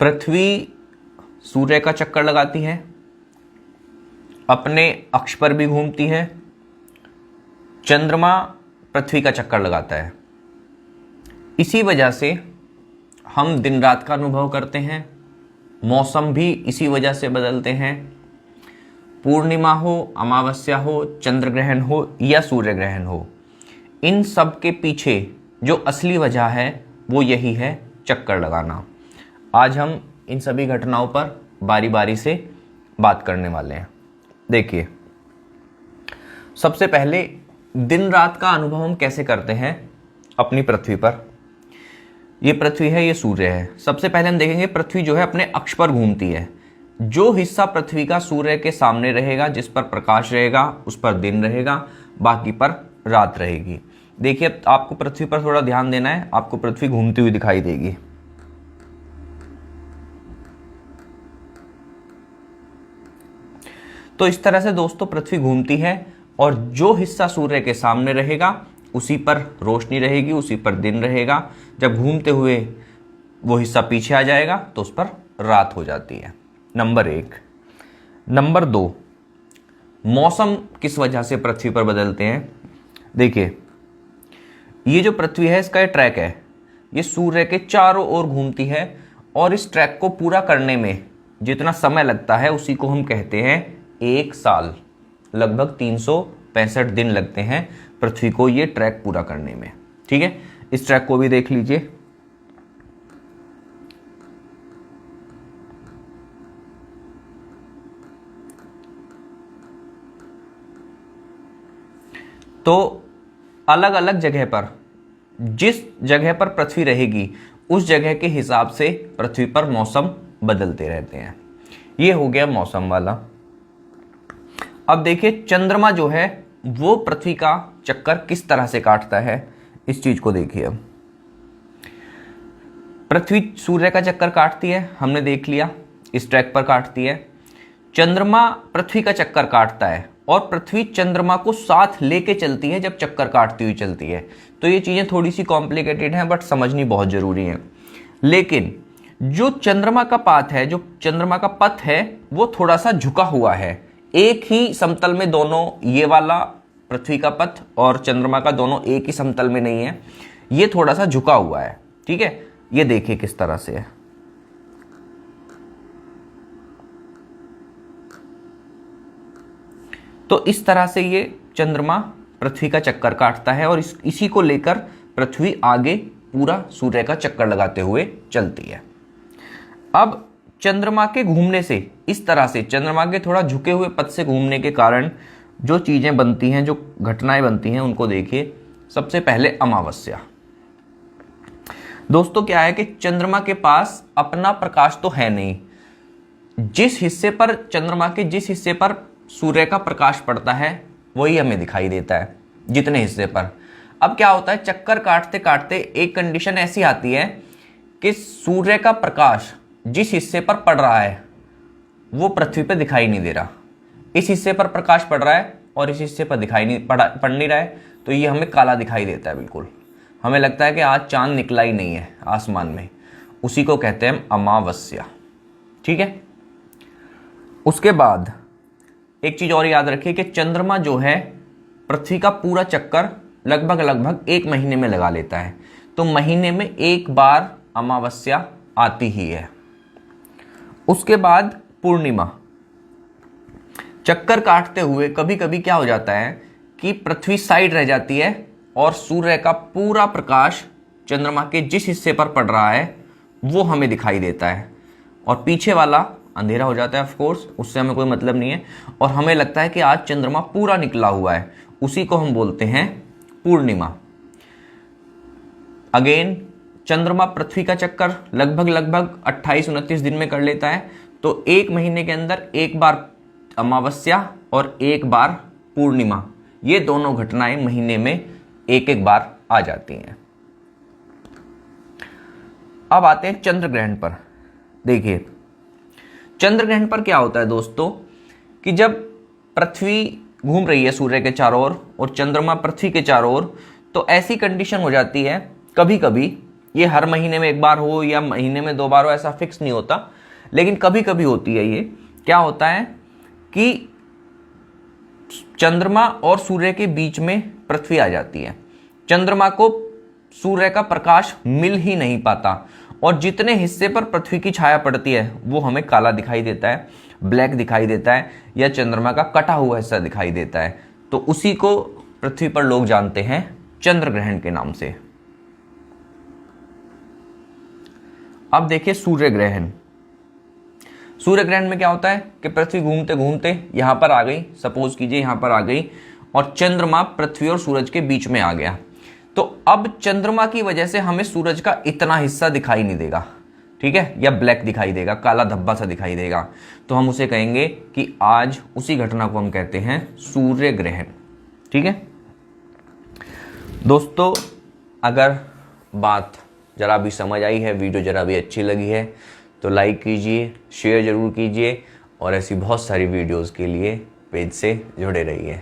पृथ्वी सूर्य का चक्कर लगाती है, अपने अक्ष पर भी घूमती है, चंद्रमा पृथ्वी का चक्कर लगाता है। इसी वजह से हम दिन रात का अनुभव करते हैं, मौसम भी इसी वजह से बदलते हैं। पूर्णिमा हो, अमावस्या हो, चंद्र ग्रहण हो या सूर्य ग्रहण हो, इन सब के पीछे जो असली वजह है वो यही है, चक्कर लगाना। आज हम इन सभी घटनाओं पर बारी बारी से बात करने वाले हैं। देखिए, सबसे पहले दिन रात का अनुभव हम कैसे करते हैं अपनी पृथ्वी पर। ये पृथ्वी है, ये सूर्य है। सबसे पहले हम देखेंगे पृथ्वी जो है अपने अक्ष पर घूमती है। जो हिस्सा पृथ्वी का सूर्य के सामने रहेगा, जिस पर प्रकाश रहेगा, उस पर दिन रहेगा, बाकी पर रात रहेगी। देखिए, अब आपको पृथ्वी पर थोड़ा ध्यान देना है। आपको पृथ्वी घूमती हुई दिखाई देगी। तो इस तरह से दोस्तों पृथ्वी घूमती है और जो हिस्सा सूर्य के सामने रहेगा उसी पर रोशनी रहेगी, उसी पर दिन रहेगा। जब घूमते हुए वो हिस्सा पीछे आ जाएगा तो उस पर रात हो जाती है। नंबर 1। नंबर 2, मौसम किस वजह से पृथ्वी पर बदलते हैं। देखिए, ये जो पृथ्वी है इसका ये ट्रैक है, ये सूर्य के चारों ओर घूमती है और इस ट्रैक को पूरा करने में जितना समय लगता है उसी को हम कहते हैं 1 साल। लगभग 365 दिन लगते हैं पृथ्वी को ये ट्रैक पूरा करने में। ठीक है, इस ट्रैक को भी देख लीजिए। तो अलग अलग जगह पर, जिस जगह पर पृथ्वी रहेगी उस जगह के हिसाब से पृथ्वी पर मौसम बदलते रहते हैं। ये हो गया मौसम वाला। अब देखिए, चंद्रमा जो है वो पृथ्वी का चक्कर किस तरह से काटता है, इस चीज को देखिए। अब पृथ्वी सूर्य का चक्कर काटती है, हमने देख लिया, इस ट्रैक पर काटती है। चंद्रमा पृथ्वी का चक्कर काटता है और पृथ्वी चंद्रमा को साथ लेके चलती है जब चक्कर काटती हुई चलती है। तो ये चीजें थोड़ी सी कॉम्प्लिकेटेड हैं, बट समझनी बहुत जरूरी है। लेकिन जो चंद्रमा का पाथ है, जो चंद्रमा का पथ है, वो थोड़ा सा झुका हुआ है। एक ही समतल में दोनों, ये वाला पृथ्वी का पथ और चंद्रमा का दोनों एक ही समतल में नहीं है, ये थोड़ा सा झुका हुआ है। ठीक है, ये देखिए किस तरह से है। तो इस तरह से ये चंद्रमा पृथ्वी का चक्कर काटता है और इसी को लेकर पृथ्वी आगे पूरा सूर्य का चक्कर लगाते हुए चलती है। अब चंद्रमा के घूमने से, इस तरह से चंद्रमा के थोड़ा झुके हुए पथ से घूमने के कारण जो चीजें बनती हैं, जो घटनाएं बनती हैं, उनको देखिए। सबसे पहले अमावस्या। दोस्तों, क्या है कि चंद्रमा के पास अपना प्रकाश तो है नहीं। जिस हिस्से पर चंद्रमा के जिस हिस्से पर सूर्य का प्रकाश पड़ता है वही हमें दिखाई देता है, जितने हिस्से पर। अब क्या होता है, चक्कर काटते काटते एक कंडीशन ऐसी आती है कि सूर्य का प्रकाश जिस हिस्से पर पड़ रहा है वो पृथ्वी पर दिखाई नहीं दे रहा। इस हिस्से पर प्रकाश पड़ रहा है और इस हिस्से पर पड़ नहीं रहा है, तो ये हमें काला दिखाई देता है। बिल्कुल हमें लगता है कि आज चांद निकला ही नहीं है आसमान में। उसी को कहते हैं अमावस्या। ठीक है, उसके बाद एक चीज और याद रखिए कि चंद्रमा जो है पृथ्वी का पूरा चक्कर लगभग 1 महीने में लगा लेता है। तो महीने में 1 बार अमावस्या आती ही है। उसके बाद पूर्णिमा। चक्कर काटते हुए कभी कभी क्या हो जाता है कि पृथ्वी साइड रह जाती है और सूर्य का पूरा प्रकाश चंद्रमा के जिस हिस्से पर पड़ रहा है वो हमें दिखाई देता है और पीछे वाला अंधेरा हो जाता है। ऑफ कोर्स उससे हमें कोई मतलब नहीं है और हमें लगता है कि आज चंद्रमा पूरा निकला हुआ है। उसी को हम बोलते हैं पूर्णिमा। अगेन, चंद्रमा पृथ्वी का चक्कर लगभग 28-29 दिन में कर लेता है। तो 1 महीने के अंदर 1 बार अमावस्या और 1 बार पूर्णिमा, ये दोनों घटनाएं महीने में 1-1 बार आ जाती हैं। अब आते हैं चंद्र ग्रहण पर। देखिए, चंद्र ग्रहण पर क्या होता है दोस्तों कि जब पृथ्वी घूम रही है सूर्य के चारों ओर और चंद्रमा पृथ्वी के चारों ओर, तो ऐसी कंडीशन हो जाती है कभी कभी ये हर महीने में एक बार हो या महीने में 2 बार हो ऐसा फिक्स नहीं होता, लेकिन कभी कभी होती है। ये क्या होता है कि चंद्रमा और सूर्य के बीच में पृथ्वी आ जाती है, चंद्रमा को सूर्य का प्रकाश मिल ही नहीं पाता और जितने हिस्से पर पृथ्वी की छाया पड़ती है वो हमें काला दिखाई देता है, ब्लैक दिखाई देता है या चंद्रमा का कटा हुआ हिस्सा दिखाई देता है। तो उसी को पृथ्वी पर लोग जानते हैं चंद्र ग्रहण के नाम से। अब देखिए सूर्य ग्रहण। सूर्य ग्रहण में क्या होता है कि पृथ्वी घूमते घूमते यहां पर आ गई, सपोज कीजिए यहां पर आ गई और चंद्रमा पृथ्वी और सूरज के बीच में आ गया। तो अब चंद्रमा की वजह से हमें सूरज का इतना हिस्सा दिखाई नहीं देगा, ठीक है, या ब्लैक दिखाई देगा, काला धब्बा सा दिखाई देगा। तो हम उसे कहेंगे कि आज उसी घटना को हम कहते हैं सूर्य ग्रहण। ठीक है दोस्तों, अगर बात जरा भी समझ आई है, वीडियो जरा भी अच्छी लगी है तो लाइक कीजिए, शेयर जरूर कीजिए और ऐसी बहुत सारी वीडियोस के लिए पेज से जुड़े रहिए।